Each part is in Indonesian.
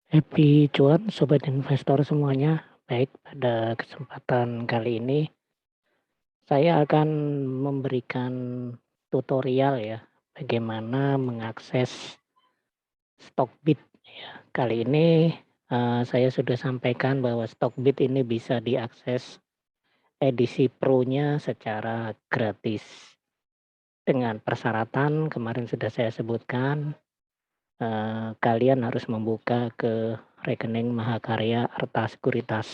Happy cuan sobat investor semuanya. Baik, pada kesempatan kali ini saya akan memberikan tutorial ya, bagaimana mengakses Stockbit ya. Kali ini saya sudah sampaikan bahwa Stockbit ini bisa diakses edisi Pro-nya secara gratis. Dengan persyaratan kemarin sudah saya sebutkan, kalian harus membuka ke rekening Mahakarya Arta Sekuritas.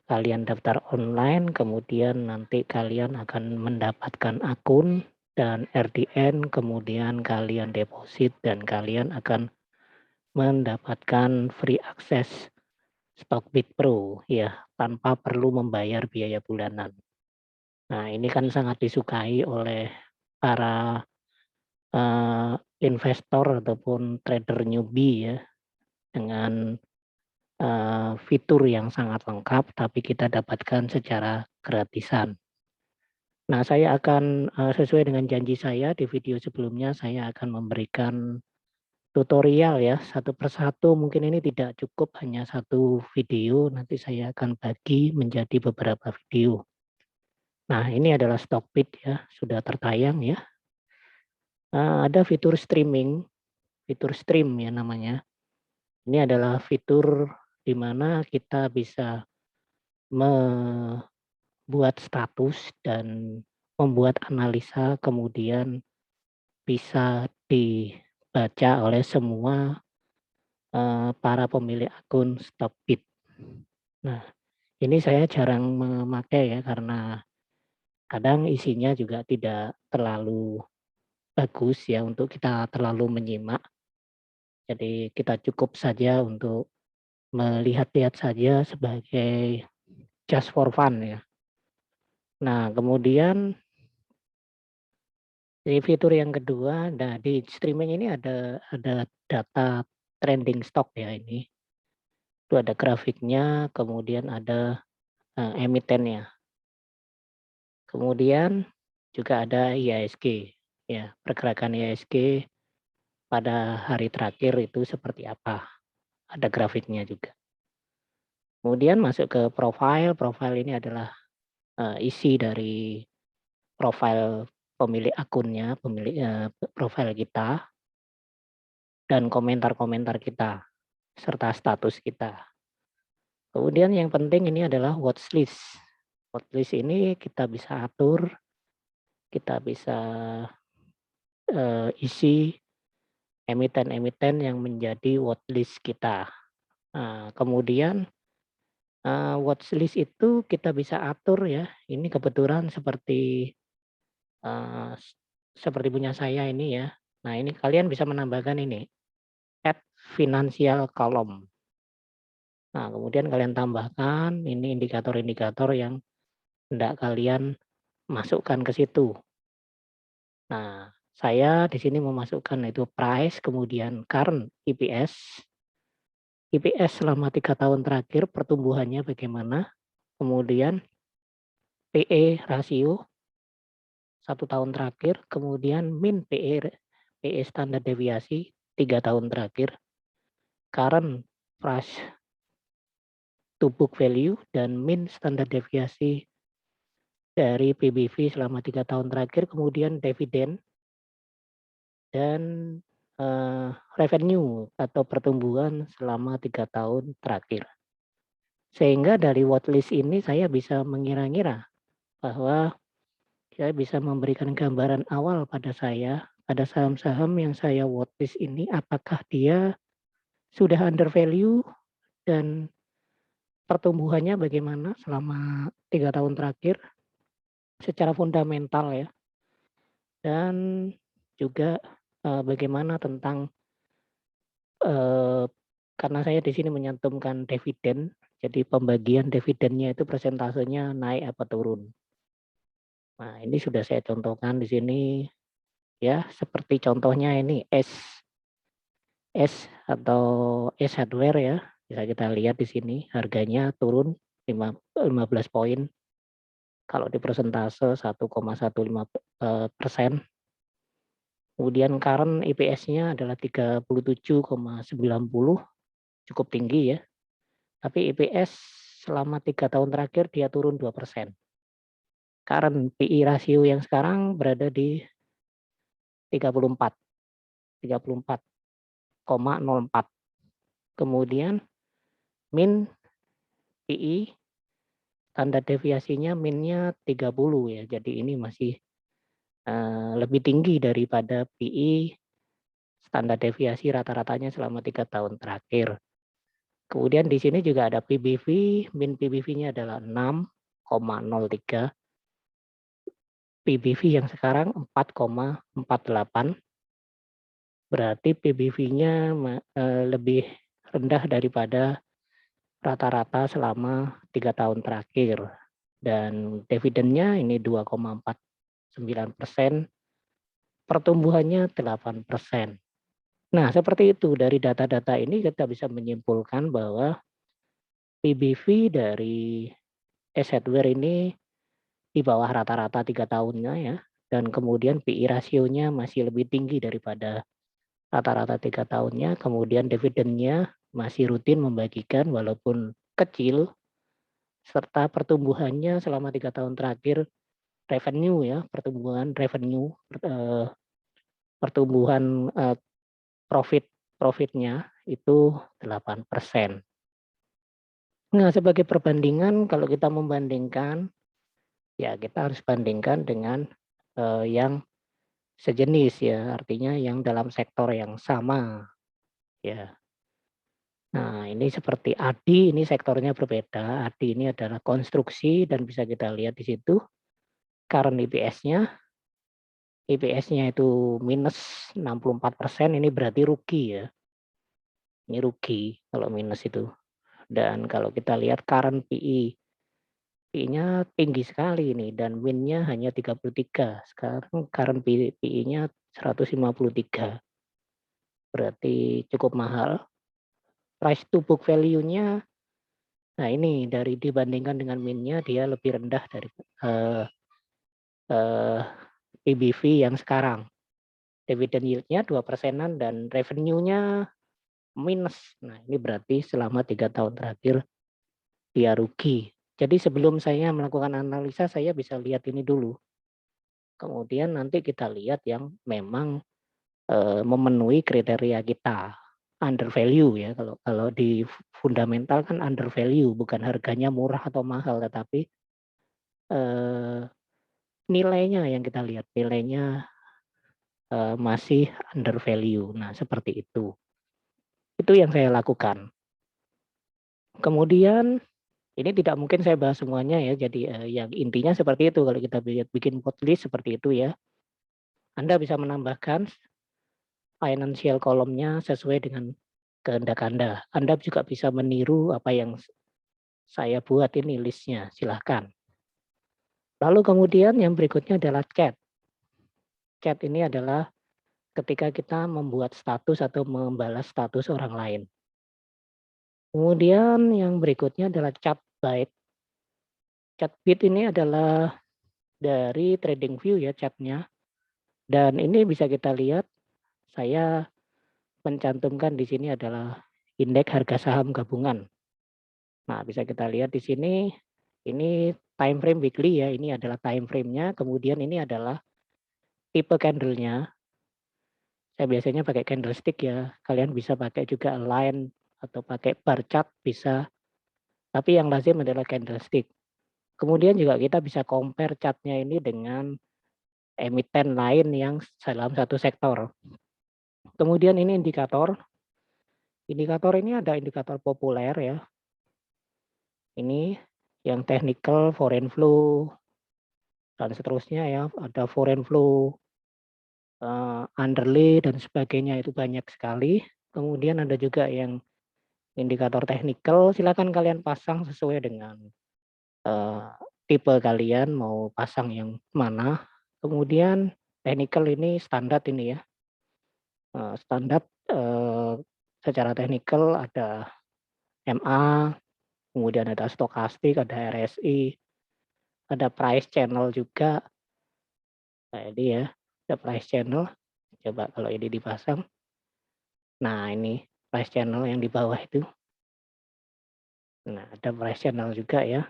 Kalian daftar online, kemudian nanti kalian akan mendapatkan akun dan RDN, kemudian kalian deposit dan kalian akan mendapatkan free access Stockbit Pro ya, tanpa perlu membayar biaya bulanan. Nah, ini kan sangat disukai oleh para investor ataupun trader newbie ya, dengan fitur yang sangat lengkap tapi kita dapatkan secara gratisan. Nah, saya akan sesuai dengan janji saya di video sebelumnya, saya akan memberikan tutorial ya, satu persatu. Mungkin ini tidak cukup hanya satu video, nanti saya akan bagi menjadi beberapa video. Nah, ini adalah Stockbit ya, sudah tertayang ya. Ada fitur streaming, fitur stream ya namanya. Ini adalah fitur di mana kita bisa membuat status dan membuat analisa, kemudian bisa dibaca oleh semua para pemilik akun Stockbit. Nah, ini saya jarang memakai ya karena kadang isinya juga tidak terlalu bagus ya untuk kita terlalu menyimak. Jadi kita cukup saja untuk melihat-lihat saja sebagai just for fun ya. Nah, kemudian di fitur yang kedua, nah di streaming ini ada data trending stock ya ini. Itu ada grafiknya, kemudian ada emitennya. Kemudian juga ada IHSG, ya pergerakan IHSG pada hari terakhir itu seperti apa, ada grafiknya juga. Kemudian masuk ke profile ini adalah isi dari profil pemilik akunnya, profil kita, dan komentar-komentar kita, serta status kita. Kemudian yang penting ini adalah watchlist. Watchlist ini kita bisa atur, kita bisa isi emiten-emiten yang menjadi watchlist kita. Nah, kemudian watchlist itu kita bisa atur ya. Ini kebetulan eee, seperti punya saya ini ya. Nah, ini kalian bisa menambahkan ini, add financial column. Nah, kemudian kalian tambahkan ini indikator-indikator yang hendak kalian masukkan ke situ. Nah, saya di sini memasukkan itu price, kemudian current EPS. EPS selama 3 tahun terakhir pertumbuhannya bagaimana, kemudian PE rasio 1 tahun terakhir, kemudian min PE standar deviasi 3 tahun terakhir, current price to book value, dan min standar deviasi dari PBV selama 3 tahun terakhir, kemudian dividen dan revenue atau pertumbuhan selama 3 tahun terakhir. Sehingga dari watchlist ini saya bisa mengira-ngira bahwa saya bisa memberikan gambaran awal pada saya, pada saham-saham yang saya watchlist ini, apakah dia sudah under value dan pertumbuhannya bagaimana selama 3 tahun terakhir secara fundamental ya, dan juga bagaimana tentang karena saya di sini menyantumkan dividen, jadi pembagian dividennya itu persentasenya naik apa turun. Nah, ini sudah saya contohkan di sini ya, seperti contohnya ini S atau S Hardware ya, bisa kita lihat di sini harganya turun 15 poin. Kalau di persentase 1,15%. Kemudian current EPS-nya adalah 37,90, cukup tinggi ya. Tapi EPS selama 3 tahun terakhir dia turun 2%. Current PE rasio yang sekarang berada di 34, 34,04. Kemudian min PE standar deviasinya minnya 30 ya. Jadi ini masih lebih tinggi daripada PE standar deviasi rata-ratanya selama 3 tahun terakhir. Kemudian di sini juga ada PBV, min PBV-nya adalah 6,03, PBV yang sekarang 4,48, berarti PBV-nya lebih rendah daripada rata-rata selama 3 tahun terakhir. Dan dividennya ini 2,49%, pertumbuhannya 8%. Nah, seperti itu dari data-data ini kita bisa menyimpulkan bahwa PBV dari Assetware ini di bawah rata-rata 3 tahunnya ya, dan kemudian PI rasionya masih lebih tinggi daripada rata-rata 3 tahunnya, kemudian dividennya masih rutin membagikan walaupun kecil, serta pertumbuhannya selama 3 tahun terakhir revenue ya, pertumbuhan revenue, pertumbuhan profitnya itu 8%. Nah, sebagai perbandingan kalau kita membandingkan, ya kita harus bandingkan dengan yang sejenis ya, artinya yang dalam sektor yang sama ya. Nah, ini seperti ADI, ini sektornya berbeda. ADI ini adalah konstruksi dan bisa kita lihat di situ current EPS-nya. EPS-nya itu minus 64%, ini berarti rugi ya. Ini rugi kalau minus itu. Dan kalau kita lihat current PE, PE-nya tinggi sekali ini dan win-nya hanya 33. Sekarang current PE-nya 153. Berarti cukup mahal. Price to book value-nya, nah ini dari dibandingkan dengan min-nya dia lebih rendah dari PBV yang sekarang. Dividend yield-nya 2%-an dan revenue-nya minus. Nah, ini berarti selama 3 tahun terakhir dia rugi. Jadi sebelum saya melakukan analisa, saya bisa lihat ini dulu. Kemudian nanti kita lihat yang memang memenuhi kriteria kita. Under value ya, kalau kalau di fundamental kan under value, bukan harganya murah atau mahal, tetapi nilainya yang kita lihat, nilainya masih under value. Nah, seperti itu. Itu yang saya lakukan. Kemudian ini tidak mungkin saya bahas semuanya ya, jadi yang intinya seperti itu kalau kita bikin list seperti itu ya. Anda bisa menambahkan financial column-nya sesuai dengan kehendak Anda. Anda juga bisa meniru apa yang saya buat ini listnya, silahkan. Lalu kemudian yang berikutnya adalah chat. Chat ini adalah ketika kita membuat status atau membalas status orang lain. Kemudian yang berikutnya adalah chat byte. Chat byte ini adalah dari TradingView ya chatnya. Dan ini bisa kita lihat, saya mencantumkan di sini adalah indeks harga saham gabungan. Nah, bisa kita lihat di sini, ini time frame weekly ya, ini adalah time frame-nya, kemudian ini adalah tipe candle-nya. Saya biasanya pakai candlestick ya, kalian bisa pakai juga line atau pakai bar chart bisa, tapi yang lazim adalah candlestick. Kemudian juga kita bisa compare chart-nya ini dengan emiten lain yang dalam satu sektor. Kemudian ini indikator. Indikator ini ada indikator populer ya. Ini yang technical, foreign flow, dan seterusnya ya. Ada foreign flow, underlay, dan sebagainya itu banyak sekali. Kemudian ada juga yang indikator technical, silakan kalian pasang sesuai dengan tipe kalian, mau pasang yang mana. Kemudian technical ini standar ini ya. Standar secara teknikal ada MA, kemudian ada stokastik, ada RSI, ada price channel juga. Nah ini ya, ada price channel. Coba kalau ini dipasang, nah ini price channel yang di bawah itu. Nah, ada price channel juga ya.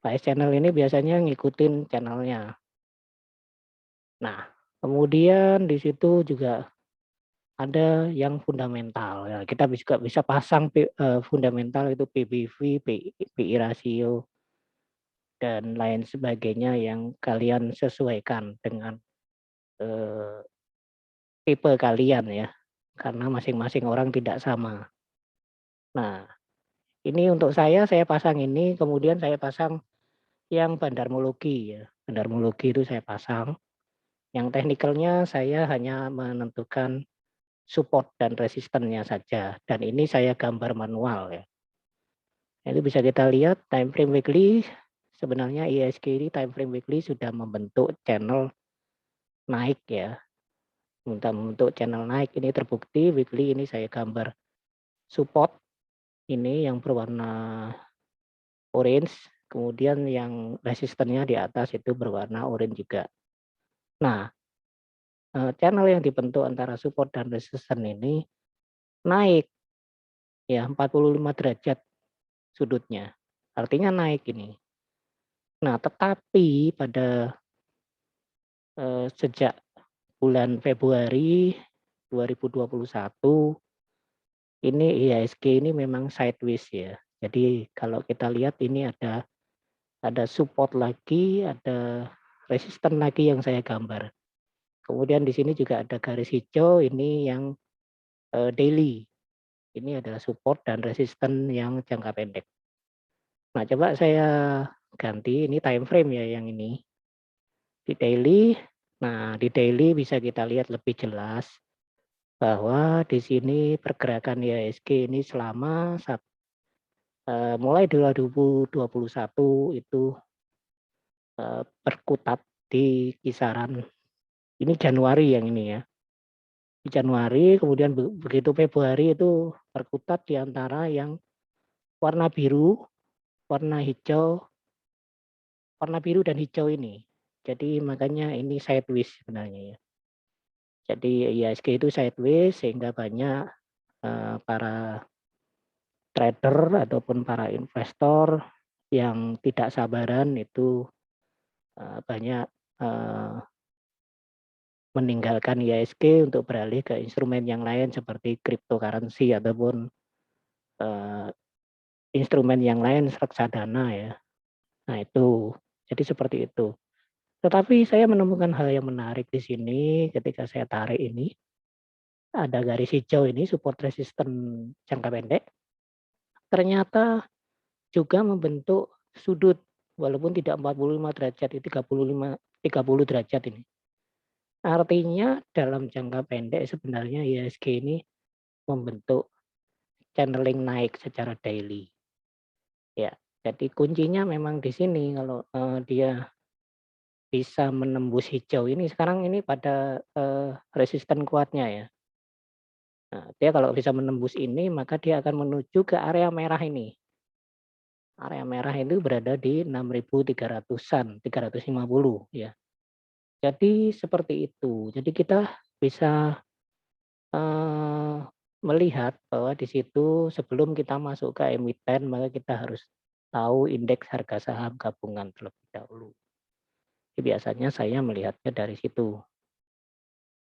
Price channel ini biasanya ngikutin channelnya. Nah, kemudian di situ juga ada yang fundamental. Ya, kita juga bisa pasang fundamental itu PBV, PI rasio, dan lain sebagainya yang kalian sesuaikan dengan eh, tipe kalian ya. Karena masing-masing orang tidak sama. Nah, ini untuk saya pasang ini, kemudian saya pasang yang bandarmologi ya. Bandarmologi itu saya pasang. Yang teknikalnya saya hanya menentukan support dan resistennya saja. Dan ini saya gambar manual ya. Itu bisa kita lihat time frame weekly, sebenarnya ISG ini time frame weekly sudah membentuk channel naik ya. Untuk membentuk channel naik ini terbukti weekly ini saya gambar support ini yang berwarna orange, kemudian yang resistennya di atas itu berwarna orange juga. Nah, channel yang dibentuk antara support dan resisten ini naik ya 45 derajat sudutnya. Artinya naik ini. Nah, tetapi pada sejak bulan Februari 2021 ini IHSG ini memang sideways ya. Jadi kalau kita lihat ini ada support lagi, ada resisten lagi yang saya gambar. Kemudian di sini juga ada garis hijau ini yang daily. Ini adalah support dan resisten yang jangka pendek. Nah, coba saya ganti ini time frame ya yang ini. Di daily, nah di daily bisa kita lihat lebih jelas bahwa di sini pergerakan IHSG ini selama mulai 2021 itu berkutat di kisaran ini Januari yang ini ya. Di Januari kemudian begitu Februari itu berkutat di antara yang warna biru, warna hijau, warna biru dan hijau ini. Jadi makanya ini sideways sebenarnya ya. Jadi IHSG itu sideways sehingga banyak para trader ataupun para investor yang tidak sabaran itu banyak meninggalkan IHSG untuk beralih ke instrumen yang lain seperti cryptocurrency ataupun eh, instrumen yang lain reksadana ya. Nah itu, jadi seperti itu. Tetapi saya menemukan hal yang menarik di sini ketika saya tarik ini. Ada garis hijau ini support resisten jangka pendek. Ternyata juga membentuk sudut walaupun tidak 45 derajat, itu 30 derajat ini. Artinya dalam jangka pendek sebenarnya IHSG ini membentuk channeling naik secara daily. Ya, jadi kuncinya memang di sini kalau dia bisa menembus hijau ini sekarang ini pada resisten kuatnya ya. Nah, dia kalau bisa menembus ini maka dia akan menuju ke area merah ini. Area merah itu berada di 6.300-an, 350 ya. Jadi seperti itu. Jadi kita bisa eh, melihat bahwa di situ sebelum kita masuk ke emiten maka kita harus tahu indeks harga saham gabungan terlebih dahulu. Jadi biasanya saya melihatnya dari situ.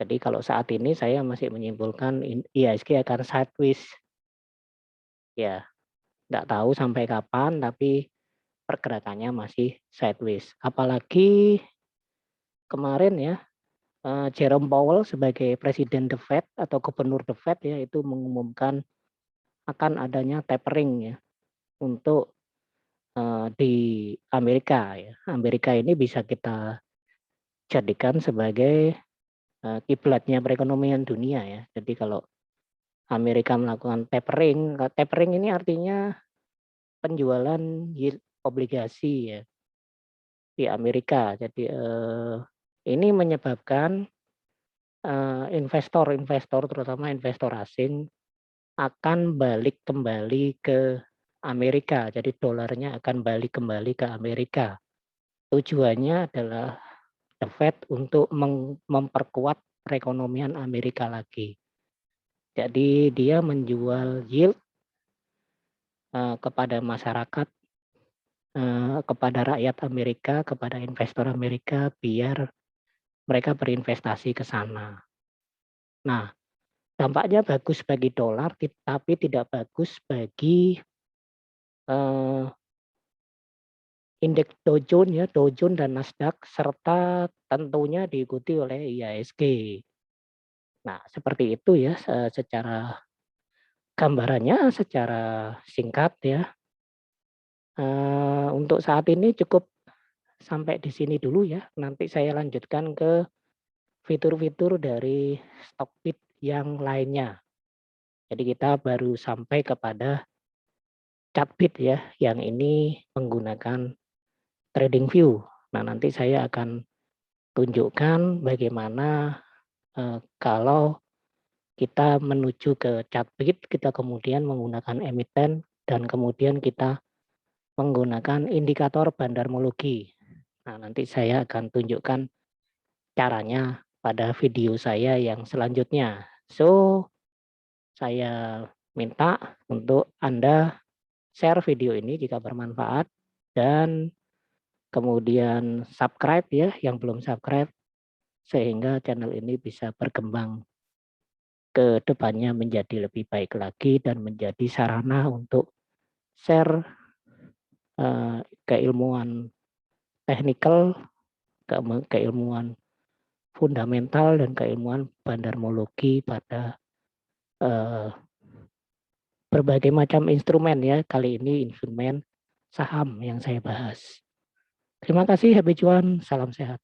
Jadi kalau saat ini saya masih menyimpulkan IHSG akan sideways. Ya, nggak tahu sampai kapan tapi pergerakannya masih sideways. Apalagi kemarin ya Jerome Powell sebagai presiden The Fed atau gubernur The Fed ya itu mengumumkan akan adanya tapering ya untuk di Amerika ya. Amerika ini bisa kita jadikan sebagai kiblatnya perekonomian dunia ya. Jadi kalau Amerika melakukan tapering, tapering ini artinya penjualan yield obligasi ya di Amerika. Jadi ini menyebabkan investor-investor terutama investor asing akan balik kembali ke Amerika. Jadi dolarnya akan balik kembali ke Amerika. Tujuannya adalah The Fed untuk memperkuat perekonomian Amerika lagi. Jadi dia menjual yield kepada masyarakat, kepada rakyat Amerika, kepada investor Amerika biar mereka berinvestasi ke sana. Nah, dampaknya bagus bagi dolar, tapi tidak bagus bagi indeks Dow Jones ya, Dow Jones dan Nasdaq serta tentunya diikuti oleh IHSG. Nah, seperti itu ya secara gambarannya secara singkat ya. Untuk saat ini cukup sampai di sini dulu ya. Nanti saya lanjutkan ke fitur-fitur dari Stockbit yang lainnya. Jadi kita baru sampai kepada Chartbit ya, yang ini menggunakan TradingView. Nah, nanti saya akan tunjukkan bagaimana kalau kita menuju ke Chartbit, kita kemudian menggunakan emiten dan kemudian kita menggunakan indikator bandarmologi. Nah, nanti saya akan tunjukkan caranya pada video saya yang selanjutnya. So, saya minta untuk Anda share video ini jika bermanfaat dan kemudian subscribe ya yang belum subscribe sehingga channel ini bisa berkembang ke depannya menjadi lebih baik lagi dan menjadi sarana untuk share keilmuan teknikal, keilmuan fundamental dan keilmuan bandarmologi pada berbagai macam instrumen ya. Kali ini instrumen saham yang saya bahas. Terima kasih, happy cuan, salam sehat.